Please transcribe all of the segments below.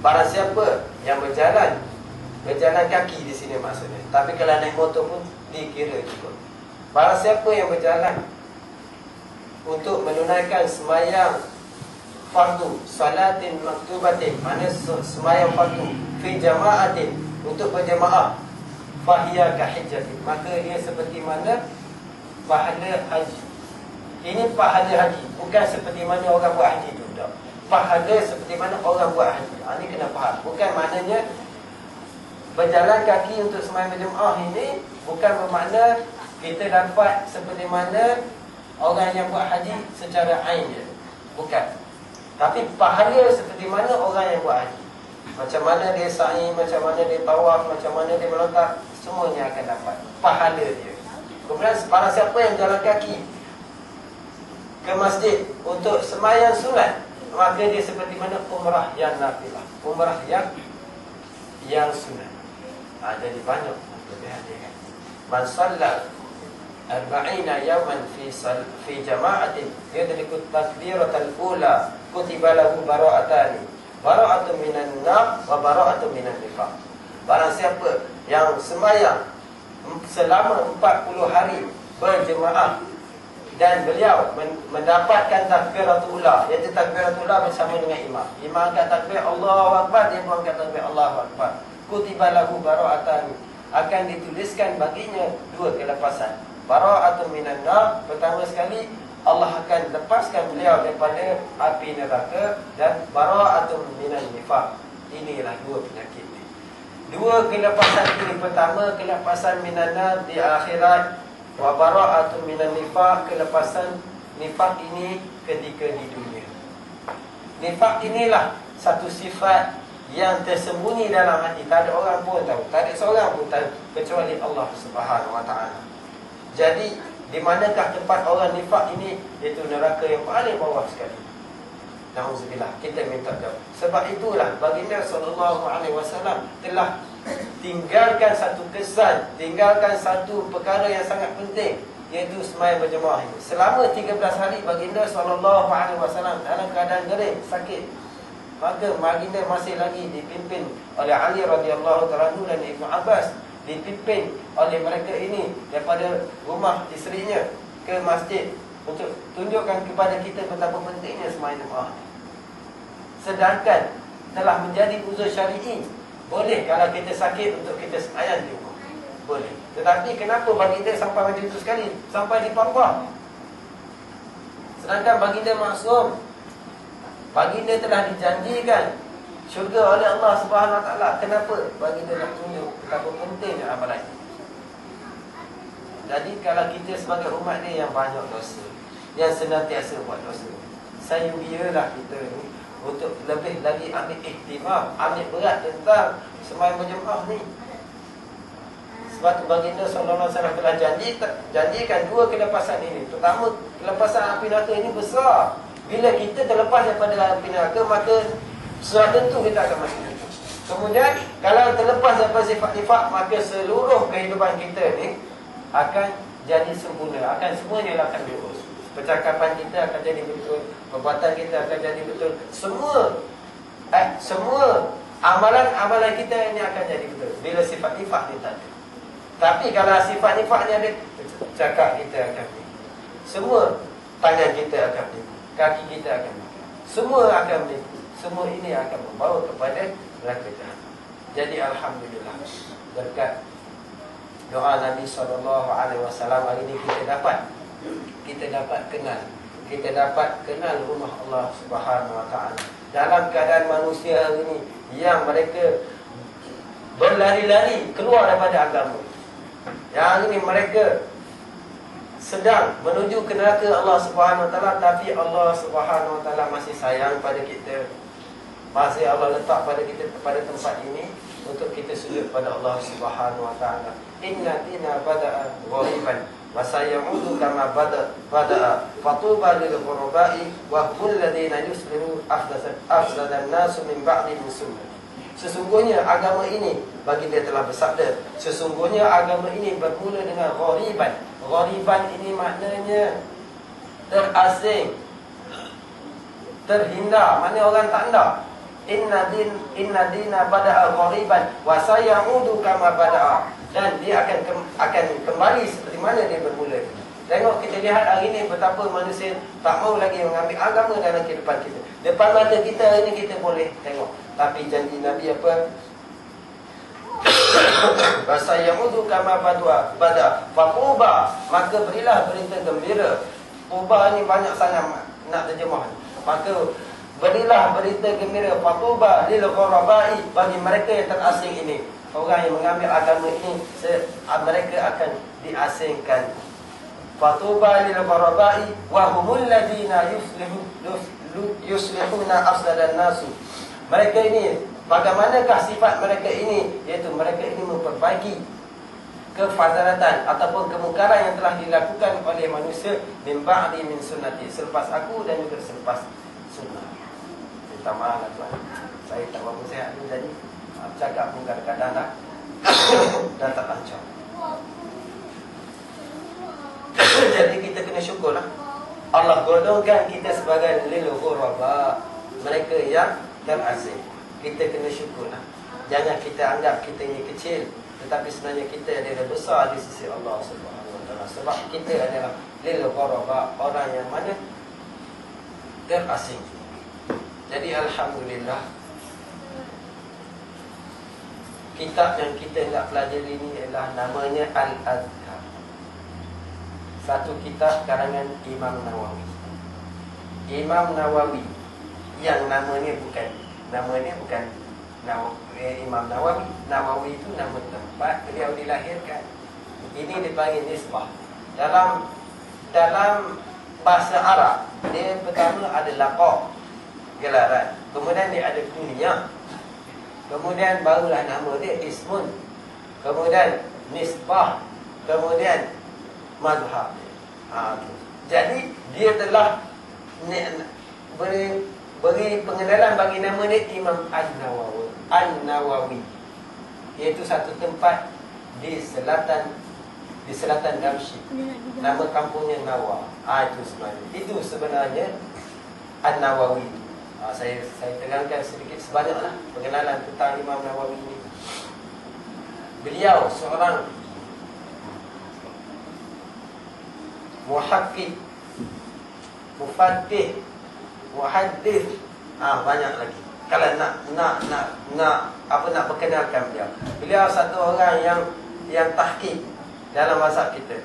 Barang siapa yang berjalan kaki di sini maksudnya. Tapi kalau naik motor pun dikira juga. Barang siapa yang berjalan untuk menunaikan sembahyang fardu salatin maktubatin, mana sembahyang fardu fi jama'atin, untuk berjemaah, fahiya kahijjatin, maka dia seperti mana pahala haji. Ini pahala haji, bukan seperti mana orang buat haji tu, tak. Pahala seperti mana orang buat haji. Ini kena faham. Bukan maknanya berjalan kaki untuk sembahyang berjemaah ini bukan bermakna kita dapat seperti mana orang yang buat haji secara ain je. Bukan. Tapi pahala seperti mana orang yang buat haji. Macam mana dia sa'i, macam mana dia tawaf, macam mana dia melangkah, semuanya akan dapat pahala dia. Kemudian para siapa yang jalan kaki ke masjid untuk sembahyang sunat, maka dia seperti mana umrah yang nafilah, umrah yang sunat. Jadi banyak kelebihan dia kan. Man shalla 40 yawman fi jama'atin yadriku takbiratal ula kutiba lahu bara'atani, bara'atun minan nar wa bara'atun minan nifaq. Barang siapa yang sembahyang selama 40 hari berjemaah dan beliau mendapatkan takbiratul ula, iaitu takbiratul ula bersama dengan imam. Imam angkat takbir Allahu akbar, dia pun angkat takbir Allahu akbar. Kutiba lahu bara'atani, akan dituliskan baginya dua kelepasan. Bara'atun minan nar, pertama sekali Allah akan lepaskan beliau daripada api neraka, dan bara'atun minan nifaq. Inilah dua penyakit ini. Dua kelepasan ini, pertama kelepasan minan nar di akhirat, wa bara'atun minan nifaq, kelepasan nifaq ini ketika di dunia. Nifaq inilah satu sifat yang tersembunyi dalam hati, tak ada orang pun tahu, tak ada seorang pun tahu kecuali Allah Subhanahu Wa Taala. Jadi di manakah tempat orang nifaq ini? Iaitu neraka yang paling bawah sekali. Nauzubillah, kita minta jauh. Sebab itulah baginda sallallahu alaihi wasallam telah tinggalkan satu kesan, tinggalkan satu perkara yang sangat penting, iaitu sembahyang berjemaah ini. Selama 13 hari baginda sallallahu alaihi wasallam dalam keadaan gering, sakit. Maka baginda masih lagi dipimpin oleh Ali radhiyallahu ta'ala dan Ibnu Abbas, dipimpin oleh mereka ini daripada rumah isterinya ke masjid untuk tunjukkan kepada kita betapa pentingnya sembahyang jemaah. Sedangkan telah menjadi uzur syar'i, boleh kalau kita sakit untuk kita sembahyang di rumah, boleh. Tetapi kenapa baginda sampai macam itu sekali, sampai di Papua? Sedangkan baginda maksum, baginda telah dijanjikan syurga oleh Allah Subhanahu Wa Taala. Kenapa baginda nak tunjuk betapa pentingnya amalan ini? Jadi kalau kita sebagai umat dia yang banyak dosa, yang senantiasa buat dosa, saya biarlah kita ni untuk lebih lagi ambil ihtimam, ambil berat tentang sembahyang berjemaah ni. Sebab tu baginda sallallahu alaihi wasallam telah janjikan dua kelepasan ini. Pertama, kelepasan api neraka ini besar. Bila kita terlepas daripada api neraka, maka sudah tentu kita akan masuk. Kemudian kalau terlepas daripada sifat nifaq, maka seluruh kehidupan kita ni akan jadi sempurna, akan semuanya akan lurus. Percakapan kita akan jadi betul, perbuatan kita akan jadi betul, semua amalan-amalan kita ini akan jadi betul bila sifat nifaq ni tak ada. Tapi kalau sifat nifaq ni ada, cakap kita akan betul, semua tangan kita akan betul, kaki kita akan betul, semua akan betul. Semua ini akan membawa kepada neraka jahanam. Jadi alhamdulillah, berkat doa Nabi SAW hari ini kita dapat kenal rumah Allah Subhanahu Wa Taala. Dalam keadaan manusia hari ini yang mereka berlari-lari keluar daripada agama, yang hari ini mereka sedang menuju ke neraka Allah Subhanahu Wa Taala, tapi Allah Subhanahu Wa Taala masih sayang pada kita. Masih Allah letak pada kita pada tempat ini untuk kita sujud pada Allah Subhanahu Wa Taala. Inna dina bada'a ghariban wa sayaudu kama bada'a fatuba lil ghurabai wa hum alladziina yuslimu afsadan nasu min ba'di sunnah. Sesungguhnya agama ini, baginda telah bersabda, sesungguhnya agama ini bermula dengan ghariban. Ghariban ini maknanya terasing, terhindar. Mana orang tak hendak. Inna dina bada'a ghariban wa sayaudu kama bada'a. Dan dia akan kembali seperti mana dia bermula. Tengok, kita lihat hari ini betapa manusia tak mau lagi mengambil agama dalam kehidupan kita. Depan mata kita hari ini kita boleh tengok. Tapi janji Nabi apa? Wasayaudu kama bada'a faquba, maka berilah berita gembira. Quba ni banyak sangat nak terjemah. Maka berilah berita gembira faquba lil gharabai, bagi mereka yang terasing ini. Orang yang mengambil agama ini, mereka akan diasingkan. Fatuba lil gharabai wa humul ladina yuslihuna afsadan nasu. Mereka ini, bagaimanakah sifat mereka ini? Iaitu mereka ini memperbaiki kefadaratan ataupun kemungkaran yang telah dilakukan oleh manusia min ba'di min sunnati, selepas aku dan juga selepas sunnah. Minta maaf lah tuan, saya tak berapa sihat ni tadi. Cakap pun kadang-kadang dah tak lancar. Jadi kita kena syukurlah. Allah golongkan kita sebagai lil ghuraba, mereka yang terasing. Kita kena syukurlah. Jangan kita anggap kita ini kecil, tetapi sebenarnya kita adalah besar di sisi Allah Subhanahu Wa Taala. Sebab kita adalah lil ghuraba, orang yang mana terasing. Jadi alhamdulillah, kitab yang kita nak pelajari ini adalah namanya Al-Azkar. Satu kitab karangan Imam Nawawi. Imam Nawawi yang namanya bukan Imam Nawawi. Nawawi itu nama tempat beliau dilahirkan. Ini dipanggil nisbah. Dalam bahasa Arab, dia pertama ada laqab, gelaran. Kemudian dia ada kunyah. Kemudian barulah nama dia ismun. Kemudian nisbah. Kemudian mazhab. Jadi dia telah beri pengenalan bagi nama dia Imam An-Nawawi. Iaitu satu tempat di selatan Damsyik. Nama kampungnya Nawa. Itu sebenarnya An-Nawawi. Saya terangkan sedikit sebanyaklah pengenalan tentang Imam Nawawi ini. Beliau seorang muhakkik, mufattih, muhaddith, banyak lagi. Kalau nak perkenalkan beliau. Beliau satu orang yang tahqiq dalam mazhab kita.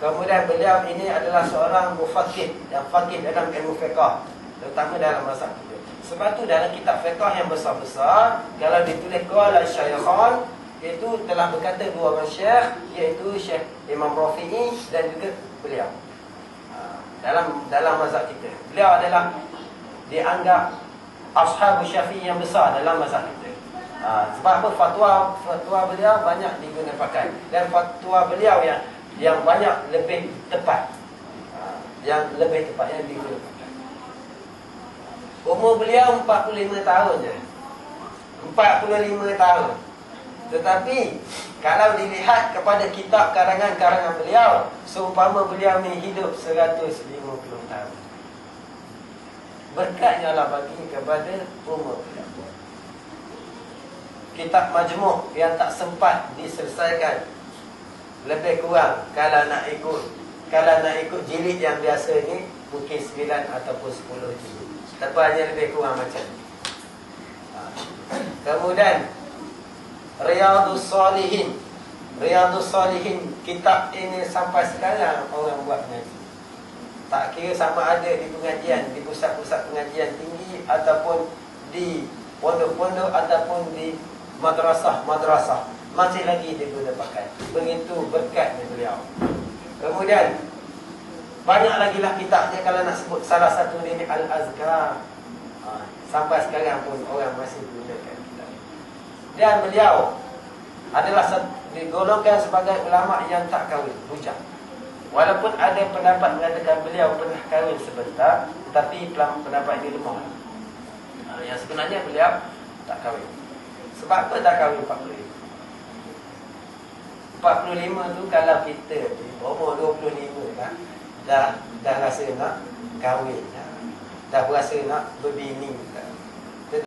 Kemudian beliau ini adalah seorang mufaqqih, yang faqih dalam ilmu fiqh, terutama dalam mazhab kita. Sebab tu dalam kitab fiqh yang besar-besar, kalau ditulis qala syaikhan, itu telah berkata dua orang syekh, iaitu Syekh Imam Rafi'i dan juga beliau. Dalam mazhab kita, beliau adalah dianggap ashab Syafi'i yang besar dalam mazhab kita. Sebab apa? Fatwa beliau banyak digunakan pakai, dan fatwa beliau yang banyak lebih tepat, yang digunakan pakai. Umur beliau 45 tahun je. 45 tahun. Tetapi kalau dilihat kepada kitab karangan beliau, seumpama beliau ni hidup 150 tahun. Berkatnya Allah bagi kepada umur beliau. Kitab Majmu' yang tak sempat diselesaikan, lebih kurang kalau nak ikut jilid yang biasa ni mungkin 9 ataupun 10 jilid. Tepatnya lebih kurang macam ni. Kemudian Riyadhus Shalihin, kitab ini sampai sekarang orang buat mengaji. Tak kira sama ada di pengajian, di pusat-pusat pengajian tinggi, ataupun di pondok-pondok, ataupun di madrasah, masih lagi dia guna pakai. Begitu berkatnya beliau. Kemudian banyak lagi lah kitabnya. Kalau nak sebut salah satu ini Al-Azkar, sampai sekarang pun orang masih gunakan kitab. Dan beliau adalah digolongkan sebagai ulama yang tak kahwin, bujang. Walaupun ada pendapat mengatakan beliau pernah kahwin sebentar, tetapi pendapat ini lemah. Yang sebenarnya beliau tak kahwin. Sebab apa tak kahwin 45? 45 tu kalau kita umur 25 dah rasa nak kahwin. dah berasa nak berbini